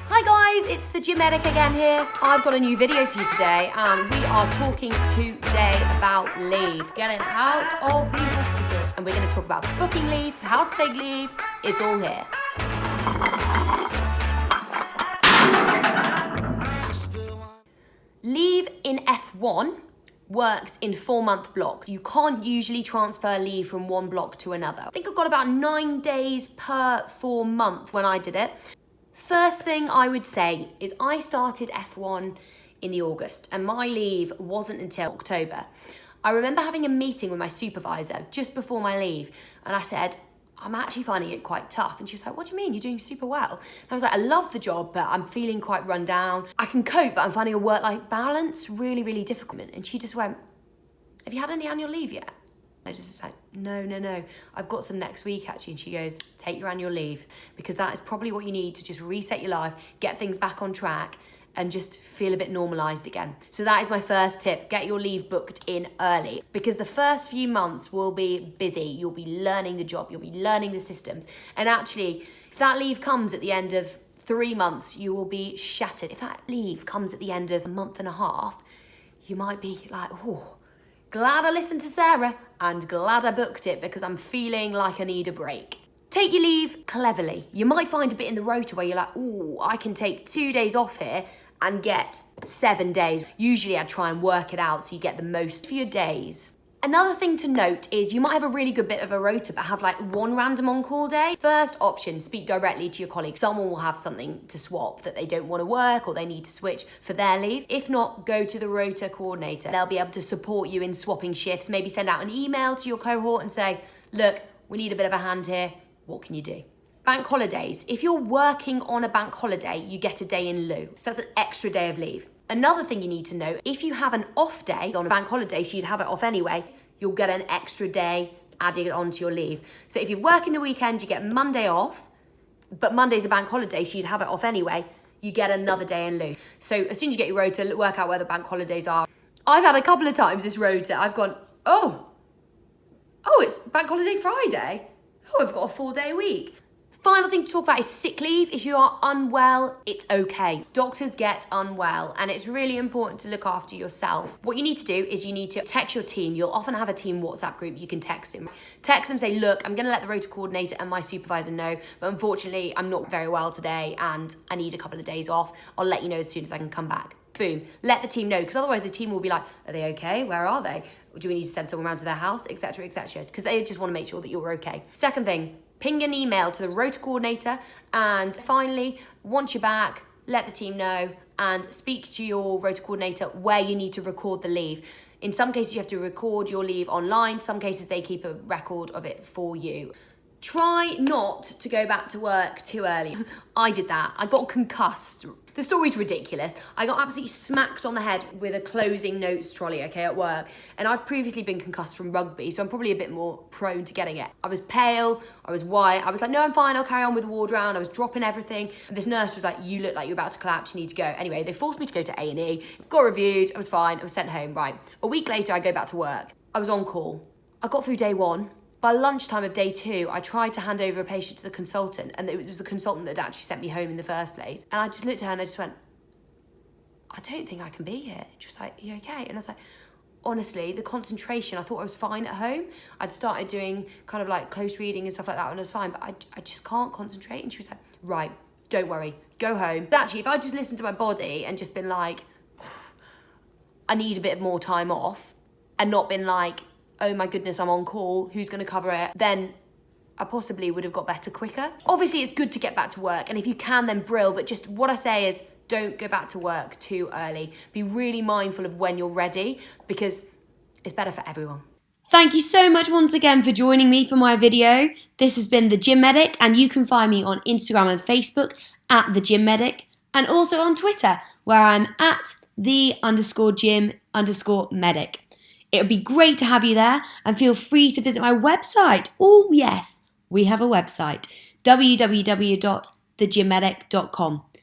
Hi guys, it's the Gym Medic again here. I've got a new video for you today and we are talking today about leave. Getting out of these hospitals, and we're going to talk about booking leave, how to take leave. It's all here. Leave in F1 works in 4-month blocks. You can't usually transfer leave from one block to another. I think I've got about 9 days per 4 months when I did it. First thing I would say is I started F1 in the August and my leave wasn't until October. I remember having a meeting with my supervisor just before my leave and I said, I'm actually finding it quite tough. And she was like, what do you mean? You're doing super well. And I was like, I love the job, but I'm feeling quite run down. I can cope, but I'm finding a work-life balance really, really difficult. And she just went, have you had any annual leave yet? I just like, no. I've got some next week actually. And she goes, take your annual leave because that is probably what you need to just reset your life, get things back on track and just feel a bit normalized again. So that is my first tip. Get your leave booked in early because the first few months will be busy. You'll be learning the job, you'll be learning the systems. And actually, if that leave comes at the end of 3 months, you will be shattered. If that leave comes at the end of a month and a half, you might be like, oh, glad I listened to Sarah and glad I booked it because I'm feeling like I need a break. Take your leave cleverly. You might find a bit in the rota where you're like, oh, I can take 2 days off here and get 7 days. Usually I try and work it out so you get the most for your days. Another thing to note is you might have a really good bit of a rota but have like one random on-call day. First option, speak directly to your colleague. Someone will have something to swap that they don't want to work or they need to switch for their leave. If not, go to the rota coordinator. They'll be able to support you in swapping shifts. Maybe send out an email to your cohort and say, look, we need a bit of a hand here. What can you do? Bank holidays. If you're working on a bank holiday, you get a day in lieu. So that's an extra day of leave. Another thing you need to know, if you have an off day on a bank holiday, so you'd have it off anyway, you'll get an extra day adding it onto your leave. So if you're working the weekend, you get Monday off, but Monday's a bank holiday, so you'd have it off anyway, you get another day in lieu. So as soon as you get your rota, work out where the bank holidays are. I've had a couple of times this rota, I've gone, oh, it's bank holiday Friday. Oh, I've got a 4-day week. Final thing to talk about is sick leave. If you are unwell, it's okay. Doctors get unwell and it's really important to look after yourself. What you need to do is you need to text your team. You'll often have a team WhatsApp group. You can text them. Text them, say, look, I'm gonna let the rota coordinator and my supervisor know, but unfortunately, I'm not very well today and I need a couple of days off. I'll let you know as soon as I can come back. Boom, let the team know, because otherwise the team will be like, are they okay? Where are they? Do we need to send someone around to their house, etc., because they just want to make sure that you're okay. Second thing, ping an email to the rota coordinator, and finally, once you're back, let the team know and speak to your rota coordinator where you need to record the leave. In some cases, you have to record your leave online. Some cases, they keep a record of it for you. Try not to go back to work too early. I did that. I got concussed. The story's ridiculous. I got absolutely smacked on the head with a closing notes trolley, okay, at work. And I've previously been concussed from rugby, so I'm probably a bit more prone to getting it. I was pale, I was white. I was like, no, I'm fine, I'll carry on with the ward round. I was dropping everything. And this nurse was like, you look like you're about to collapse, you need to go. Anyway, they forced me to go to A&E, got reviewed, I was fine, I was sent home, right. A week later, I go back to work. I was on call. I got through day 1. By lunchtime of day 2, I tried to hand over a patient to the consultant, and it was the consultant that had actually sent me home in the first place. And I just looked at her and I just went, I don't think I can be here. Just like, you okay? And I was like, honestly, the concentration, I thought I was fine at home. I'd started doing kind of like close reading and stuff like that and I was fine, but I just can't concentrate. And she was like, right, don't worry, go home. Actually, if I just listened to my body and just been like, I need a bit more time off, and not been like, oh my goodness, I'm on call, who's gonna cover it? Then I possibly would have got better quicker. Obviously, it's good to get back to work, and if you can, then brill, but just what I say is, don't go back to work too early. Be really mindful of when you're ready, because it's better for everyone. Thank you so much once again for joining me for my video. This has been The Gym Medic, and you can find me on Instagram and Facebook at The Gym Medic, and also on Twitter, where I'm at _gym_medic. It would be great to have you there, and feel free to visit my website. Oh yes, we have a website, www.thegymmedic.com.